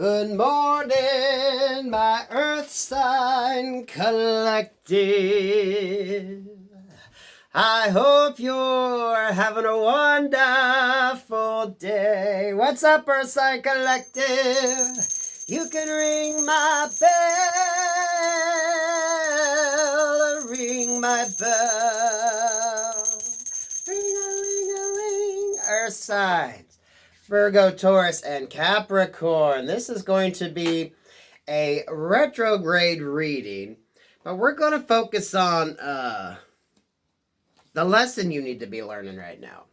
Good morning, my Earth Sign Collective. I hope you're having a wonderful day. What's up, Earth Sign Collective? You can ring my bell, ring my bell. Ring-a-ling-a-ling, Earth Signs. Virgo, Taurus, and Capricorn. This is going to be a retrograde reading, but we're going to focus on the lesson you need to be learning right now.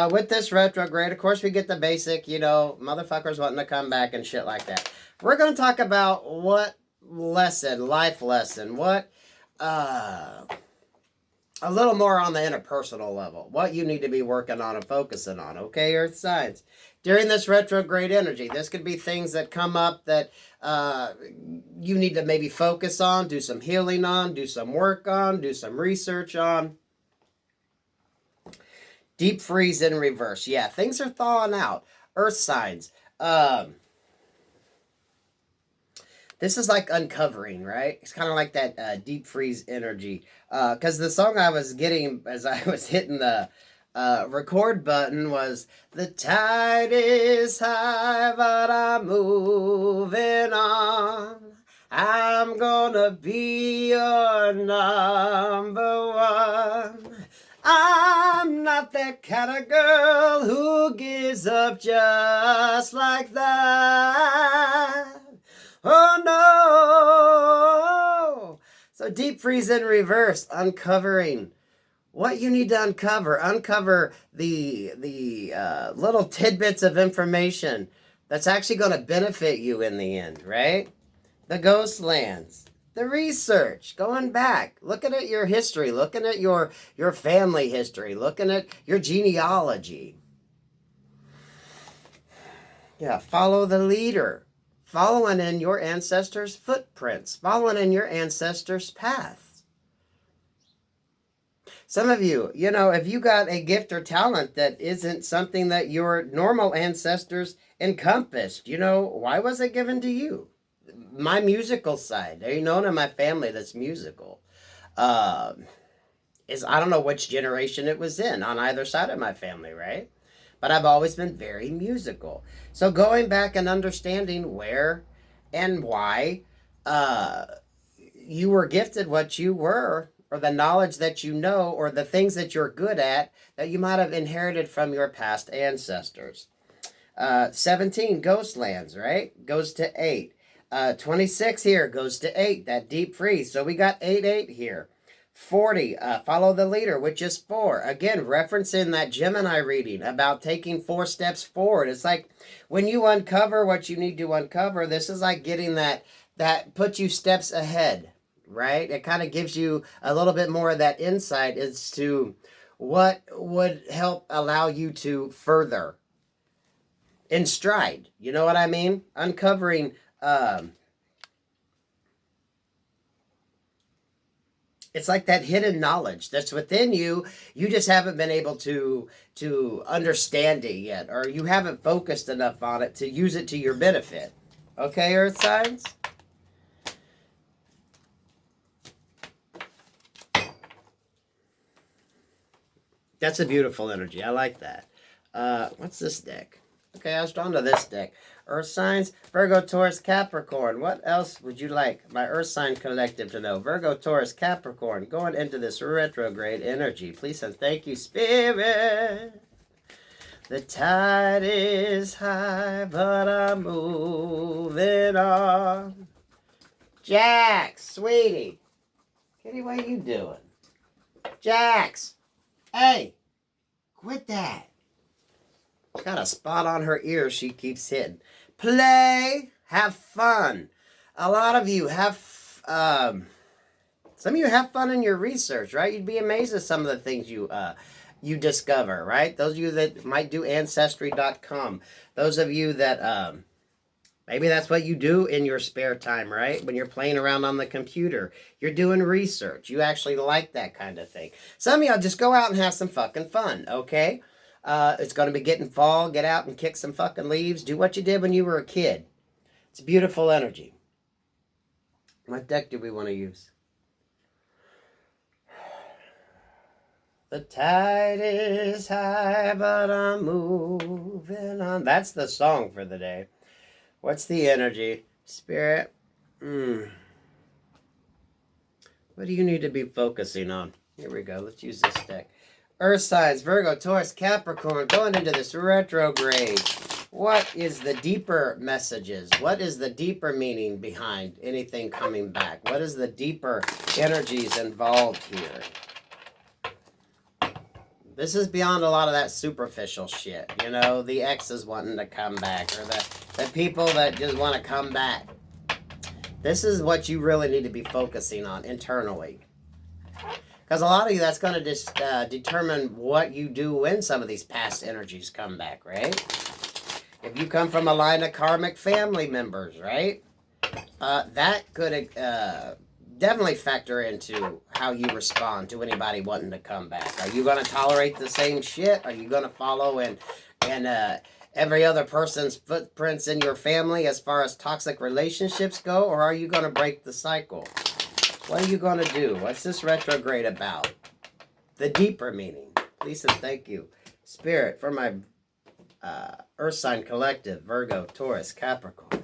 With this retrograde, of course, we get the basic, motherfuckers wanting to come back and shit like that. We're going to talk about what lesson, life lesson, what, a little more on the interpersonal level, what you need to be working on and focusing on, okay, Earth signs? During this retrograde energy, this could be things that come up that you need to maybe focus on, do some healing on, do some work on, do some research on. Deep freeze in reverse. Yeah, things are thawing out. Earth signs. This is like uncovering, right? It's kind of like that deep freeze energy. Because the song I was getting as I was hitting the record button was, the tide is high, but I'm moving on. I'm gonna be your number one. I'm not that kind of girl who gives up just like that. Oh no! So deep freeze in reverse, uncovering what you need to uncover. Uncover the little tidbits of information that's actually going to benefit you in the end, right? The ghost lands, the research, going back, looking at your history, looking at your family history, looking at your genealogy. Yeah, follow the leader. Following in your ancestors' footprints, following in your ancestors' paths. Some of you, if you got a gift or talent that isn't something that your normal ancestors encompassed, why was it given to you? My musical side, there you know, in my family that's musical. I don't know which generation it was in on either side of my family, right? But I've always been very musical. So going back and understanding where and why you were gifted what you were, or the knowledge that you know, or the things that you're good at that you might have inherited from your past ancestors. 17, ghost lands, right? Goes to 8. 26 here goes to 8, that deep freeze. So we got 8 here. 40, follow the leader, which is 4. Again, referencing that Gemini reading about taking 4 steps forward. It's like when you uncover what you need to uncover, this is like getting that puts you steps ahead, right? It kind of gives you a little bit more of that insight as to what would help allow you to further in stride. You know what I mean? Uncovering it's like that hidden knowledge that's within you. You just haven't been able to understand it yet, or you haven't focused enough on it to use it to your benefit. Okay, Earth signs? That's a beautiful energy. I like that. What's this deck? Okay, I was drawn to this deck. Earth signs, Virgo, Taurus, Capricorn. What else would you like my Earth sign collective to know? Virgo, Taurus, Capricorn, going into this retrograde energy. Please and thank you, Spirit. The tide is high, but I'm moving on. Jax, sweetie. Kitty, what are you doing? Jax, hey, quit that. Got a spot on her ear she keeps hitting. Play, have fun. A lot of you have, some of you have fun in your research, right? You'd be amazed at some of the things you discover, right? Those of you that might do Ancestry.com. Those of you that, maybe that's what you do in your spare time, right? When you're playing around on the computer, you're doing research. You actually like that kind of thing. Some of y'all just go out and have some fucking fun, okay? It's going to be getting fall. Get out and kick some fucking leaves. Do what you did when you were a kid. It's beautiful energy. What deck do we want to use? The tide is high, but I'm moving on. That's the song for the day. What's the energy? Spirit. What do you need to be focusing on? Here we go. Let's use this deck. Earth signs, Virgo, Taurus, Capricorn, going into this retrograde. What is the deeper messages? What is the deeper meaning behind anything coming back? What is the deeper energies involved here? This is beyond a lot of that superficial shit. You know, the exes wanting to come back, or the people that just want to come back. This is what you really need to be focusing on internally. Because a lot of you, that's going to just determine what you do when some of these past energies come back, right? If you come from a line of karmic family members, right? That could definitely factor into how you respond to anybody wanting to come back. Are you going to tolerate the same shit? Are you going to follow in every other person's footprints in your family as far as toxic relationships go? Or are you going to break the cycle? What are you going to do? What's this retrograde about? The deeper meaning. Please and thank you. Spirit, for my Earth sign collective, Virgo, Taurus, Capricorn.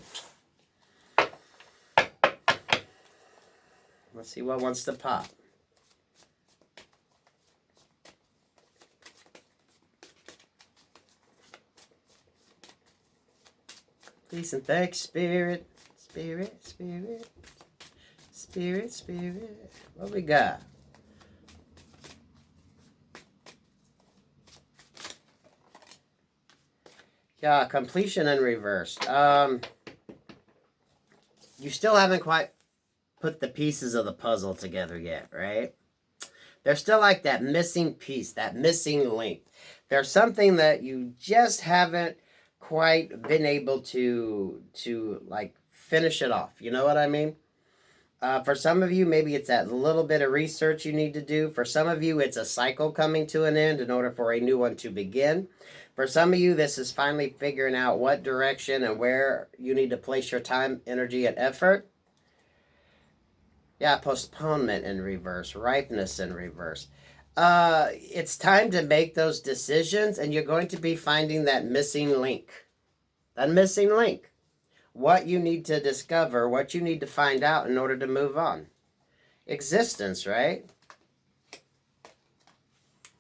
Let's see what wants to pop. Please and thanks, Spirit. Spirit, Spirit. Spirit, Spirit. What we got? Yeah, completion in reverse. You still haven't quite put the pieces of the puzzle together yet, right? There's still like that missing piece, that missing link. There's something that you just haven't quite been able to like finish it off. You know what I mean? For some of you, maybe it's that little bit of research you need to do. For some of you, it's a cycle coming to an end in order for a new one to begin. For some of you, this is finally figuring out what direction and where you need to place your time, energy, and effort. Yeah, postponement in reverse, ripeness in reverse. It's time to make those decisions, and you're going to be finding that missing link. That missing link. What you need to discover, what you need to find out in order to move on. Existence, right?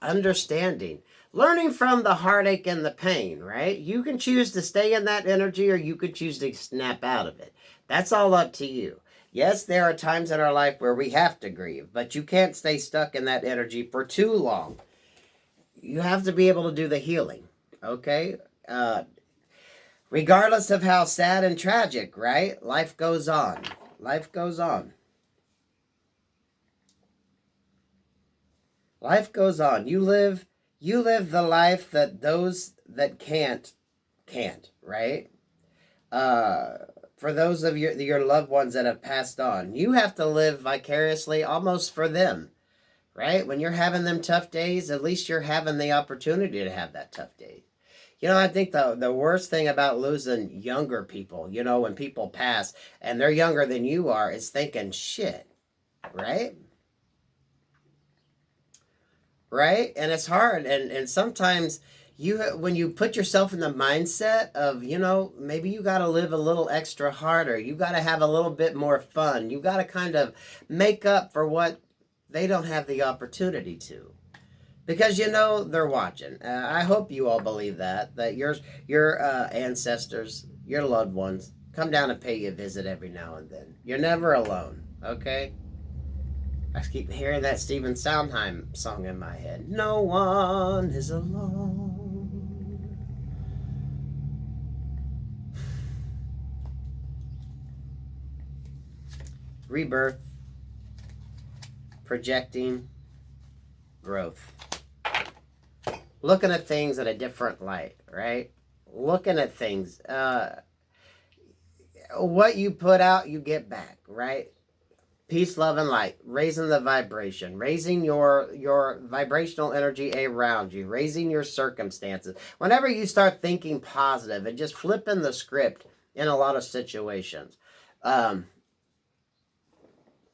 Understanding. Learning from the heartache and the pain, right? You can choose to stay in that energy, or you could choose to snap out of it. That's all up to you. Yes, there are times in our life where we have to grieve, but you can't stay stuck in that energy for too long. You have to be able to do the healing, okay? Regardless of how sad and tragic, right? Life goes on. Life goes on. Life goes on. You live the life that those that can't, right? For those of your loved ones that have passed on, you have to live vicariously almost for them, right? When you're having them tough days, at least you're having the opportunity to have that tough day. You know, I think the worst thing about losing younger people, you know, when people pass and they're younger than you are, is thinking, shit, right? Right? And it's hard. And sometimes when you put yourself in the mindset of, you know, maybe you got to live a little extra harder. You got to have a little bit more fun. You got to kind of make up for what they don't have the opportunity to. Because, you know, they're watching. I hope you all believe that your ancestors, your loved ones, come down and pay you a visit every now and then. You're never alone, okay? I keep hearing that Stephen Sondheim song in my head. No one is alone. Rebirth, projecting, growth. Looking at things in a different light, right? Looking at things. What you put out, you get back, right? Peace, love, and light. Raising the vibration. Raising your vibrational energy around you. Raising your circumstances. Whenever you start thinking positive and just flipping the script in a lot of situations.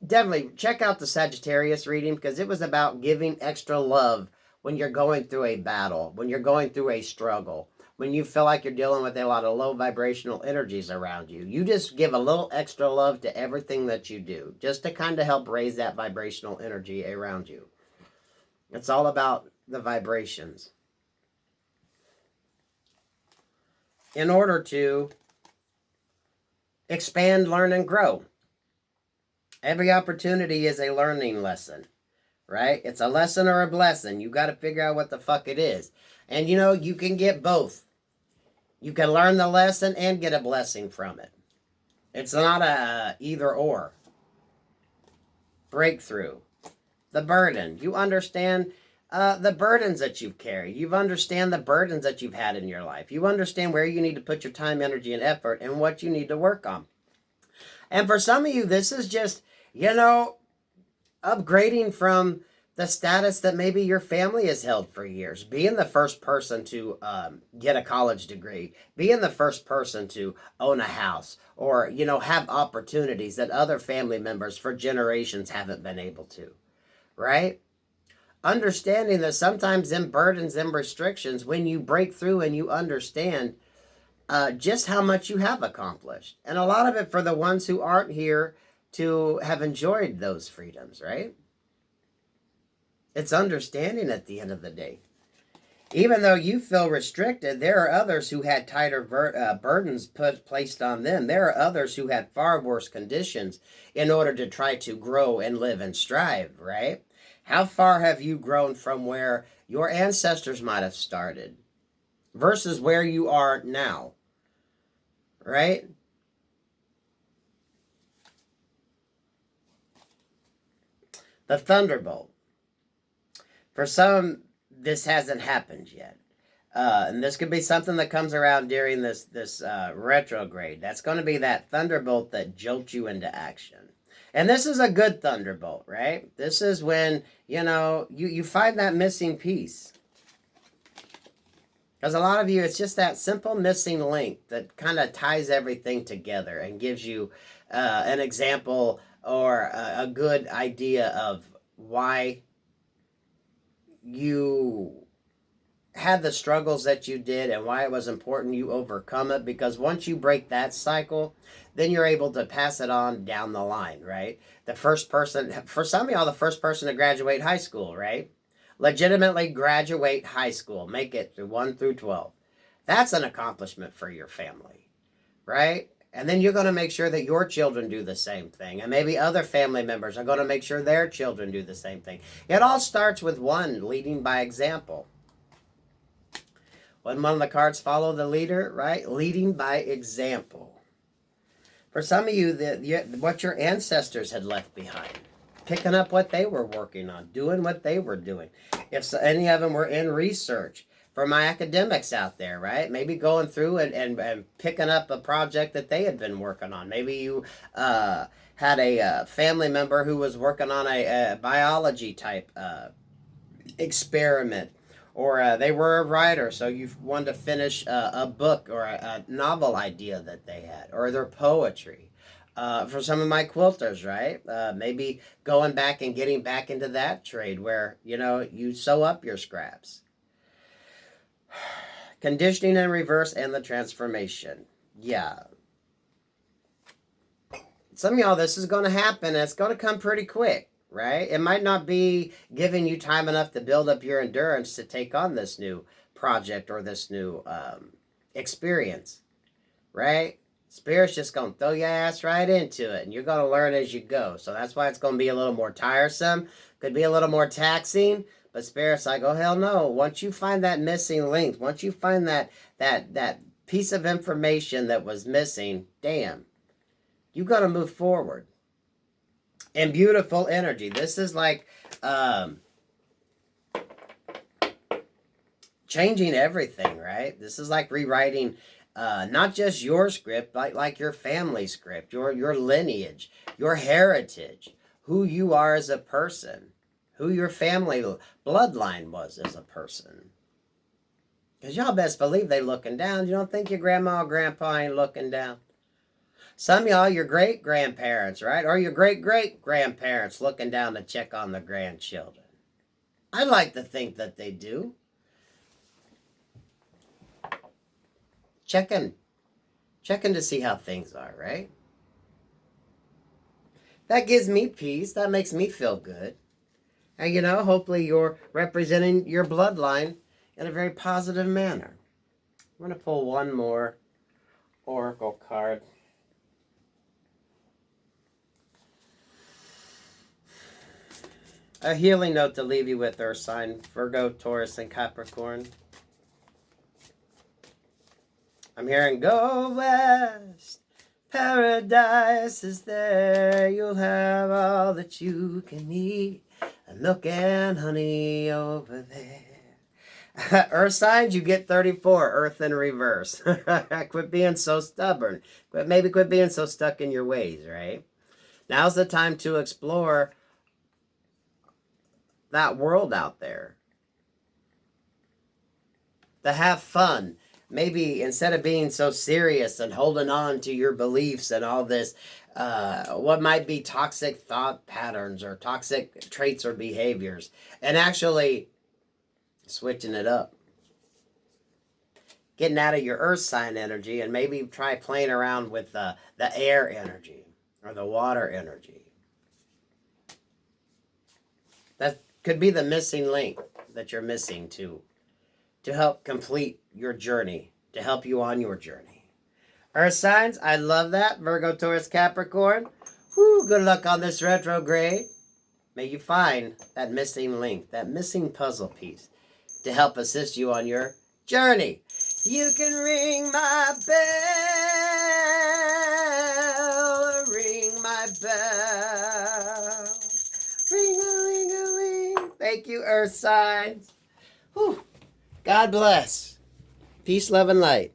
Definitely check out the Sagittarius reading, because it was about giving extra love when you're going through a battle, when you're going through a struggle, when you feel like you're dealing with a lot of low vibrational energies around you. You just give a little extra love to everything that you do, just to kind of help raise that vibrational energy around you. It's all about the vibrations. In order to expand, learn, and grow. Every opportunity is a learning lesson, right? It's a lesson or a blessing. You got to figure out what the fuck it is. And you know, you can get both. You can learn the lesson and get a blessing from it. It's not a either or. Breakthrough. The burden. You understand the burdens that you've carried. You understand the burdens that you've had in your life. You understand where you need to put your time, energy, and effort, and what you need to work on. And for some of you, this is just, you know, upgrading from the status that maybe your family has held for years. Being the first person to get a college degree. Being the first person to own a house. Or, you know, have opportunities that other family members for generations haven't been able to. Right? Understanding that sometimes them burdens, them restrictions, when you break through and you understand just how much you have accomplished. And a lot of it for the ones who aren't here to have enjoyed those freedoms, right? It's understanding at the end of the day. Even though you feel restricted, there are others who had tighter burdens placed on them. There are others who had far worse conditions in order to try to grow and live and strive, right? How far have you grown from where your ancestors might have started versus where you are now, right? The thunderbolt. For some, this hasn't happened yet. And this could be something that comes around during this retrograde. That's going to be that thunderbolt that jolts you into action. And this is a good thunderbolt, right? This is when, you know, you find that missing piece. Because a lot of you, it's just that simple missing link that kind of ties everything together and gives you an example or a good idea of why you had the struggles that you did and why it was important you overcome it. Because once you break that cycle, then you're able to pass it on down the line, right? The first person, for some of y'all, the first person to graduate high school, right? Legitimately graduate high school, make it through 1 through 12. That's an accomplishment for your family, right? And then you're going to make sure that your children do the same thing. And maybe other family members are going to make sure their children do the same thing. It all starts with one leading by example. When one of the cards follow the leader, right? Leading by example. For some of you, what your ancestors had left behind. Picking up what they were working on. Doing what they were doing. If any of them were in research. For my academics out there, right? Maybe going through and picking up a project that they had been working on. Maybe you had a family member who was working on a biology type experiment. Or they were a writer, so you wanted to finish a book or a novel idea that they had. Or their poetry. For some of my quilters, right? Maybe going back and getting back into that trade where, you know, you sew up your scraps. Conditioning in reverse and the transformation. Yeah. Some of y'all, this is going to happen and it's going to come pretty quick, right? It might not be giving you time enough to build up your endurance to take on this new project or this new experience, right? Spirit's just going to throw your ass right into it and you're going to learn as you go. So that's why it's going to be a little more tiresome. Could be a little more taxing. But Spirit's like, oh, hell no. Once you find that missing link, once you find that piece of information that was missing, damn, you got to move forward. And beautiful energy. This is like changing everything, right? This is like rewriting not just your script, but like your family script, your lineage, your heritage, who you are as a person. Who your family bloodline was as a person. Because y'all best believe they looking down. You don't think your grandma or grandpa ain't looking down? Some of y'all, your great-grandparents, right? Or your great-great-grandparents looking down to check on the grandchildren. I like to think that they do. Checking to see how things are, right? That gives me peace. That makes me feel good. And hopefully you're representing your bloodline in a very positive manner. I'm going to pull one more oracle card. A healing note to leave you with, Earth sign, Virgo, Taurus, and Capricorn. I'm hearing, go west, paradise is there. You'll have all that you can eat, and milk and honey over there. Earth signs, you get 34, Earth in reverse. Quit being so stubborn. Maybe quit being so stuck in your ways, right? Now's the time to explore that world out there. To have fun. Maybe instead of being so serious and holding on to your beliefs and all this, what might be toxic thought patterns or toxic traits or behaviors, and actually switching it up. Getting out of your earth sign energy and maybe try playing around with the air energy or the water energy. That could be the missing link that you're missing to help complete your journey, to help you on your journey. Earth signs, I love that. Virgo, Taurus, Capricorn. Woo, good luck on this retrograde. May you find that missing link, that missing puzzle piece to help assist you on your journey. You can ring my bell, ring my bell. Ring-a-ling-a-ling. Thank you, Earth signs. Whew. God bless. Peace, love, and light.